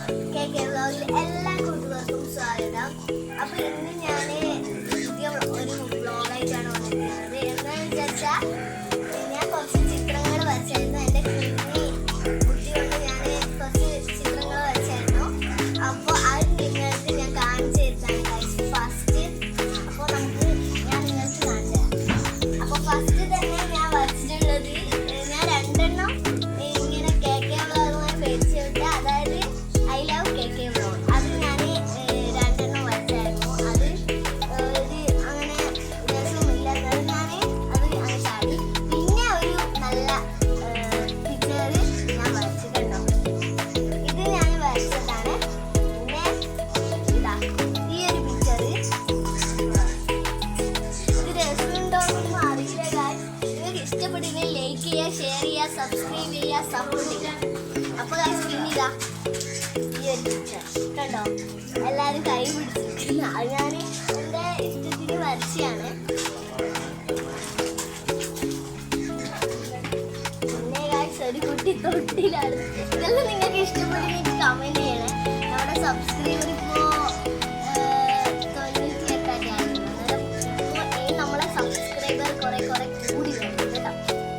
KK വ്ലോഗിൽ എല്ലാ കൂട്ടുകാർക്കും സ്വാഗതം. അപ്പോൾ ഇന്ന് ഞാൻ പുതിയ ഒരു വ്ലോഗായിട്ടാണ് വന്നിരിക്കുന്നത്. എന്താണെന്ന് വിചാരിച്ചാൽ ഞാൻ കുറച്ച് ചിത്രങ്ങൾ വരച്ചായിരുന്നു. എൻ്റെ കുഞ്ഞി ബുദ്ധി കൊണ്ട് ഞാൻ കുറച്ച് ചിത്രങ്ങൾ വരച്ചായിരുന്നു. അപ്പോൾ അത് നിങ്ങൾക്ക് ഞാൻ കാണിച്ചു തരുന്നതാണ് ഫസ്റ്റ്. അപ്പോൾ ഞാൻ നിങ്ങൾക്ക് കാണിച്ചു തരാം. അപ്പോൾ ഫസ്റ്റ് തന്നെ ഞാൻ വരച്ചിട്ടുള്ളത് ഞാൻ രണ്ടെണ്ണം ഇങ്ങനെ KK വ്ലോഗുമായി പേരിച്ച് വിട്ട്, അതായത് ഐ ലവ് KK വ്ലോഗ്. അത് ഞാൻ രണ്ടെണ്ണം വരച്ചായിരുന്നു. അത് അങ്ങനെ രസമില്ല, എന്നാലും ഞാൻ അത് അങ്ങനെ ചാടി. പിന്നെ ഒരു നല്ല പിക്ചർ ഞാൻ വരച്ചിട്ടുണ്ടോ, ഇത് ഞാൻ വരച്ചതാണ്. പിന്നെ ഇതാ ഈ ഒരു പിക്ചർ, ഇത് രസമുണ്ടോന്നൊന്നും അറിയില്ല. നിങ്ങൾക്ക് ഇഷ്ടപ്പെട്ടെങ്കിൽ ലൈക്ക് ചെയ്യുക, ഷെയർ ചെയ്യുക, സബ്സ്ക്രൈബ് ചെയ്യുക, സപ്പോർട്ട് ചെയ്യുക. അപ്പോൾ പിന്നെ ഇതാ ഈ ഒരു പിക്ചർ കണ്ടോ, എല്ലാവരും കൈ പിടിച്ചിരിക്കുന്ന അത് ഞാൻ എൻ്റെ ഇഷ്ടത്തിന് വരച്ചാണ്. പിന്നെ ഒരു കുട്ടി തൊട്ടിലാണ്. ഇതെല്ലാം നിങ്ങൾക്ക് ഇഷ്ടപ്പെടുന്നെങ്കിൽ കമൻറ്റ് ചെയ്യണേ. നമ്മുടെ സബ്സ്ക്രൈബർ ഇപ്പോൾ 98 ആണ്. ഇപ്പോൾ നമ്മളെ സബ്സ്ക്രൈബർ കുറേ കൂടി വരും കേട്ടോ.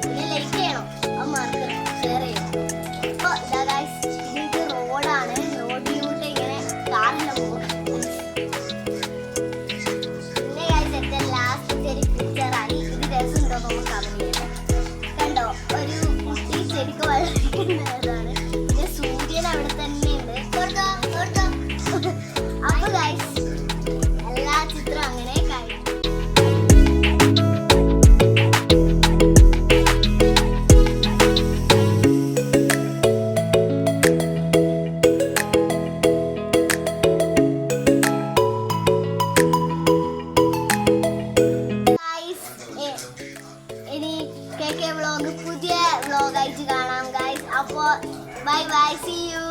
പിന്നെ ലൈക്ക് ചെയ്യണം, അത് മറക്കരുത്, ഷെയർ ചെയ്യണം. അപ്പോൾ ഇതാ ഗൈസ്, ഇത് റോഡാണ്. റോഡിലൂടെ ഇങ്ങനെ കാറിലാണ് പോകുന്നത്. പിന്നെ ഗൈസ് എൻ്റെ ലാസ്റ്റ് ഒരു പിക്ചറാണ്. ഇത് രസമുണ്ടോ നമുക്ക് കമൻറ്റ് ചെയ്യണം. കണ്ടോ, ഒരു കുട്ടി ശരിക്കും വളർത്തുന്നതാണ്. പിന്നെ സൂര്യൻ അവിടെ തന്നെ ഉണ്ട്. അപ്പോൾ ഗൈസ് എല്ലാ ചിത്രം അങ്ങനെ കഴിയും. ഇനി KK വ്ലോഗ് പുതിയ വ്ലോഗായിട്ട് കാണാം ഗൈസ്. അപ്പോൾ ബൈ ബൈ, സീ യു.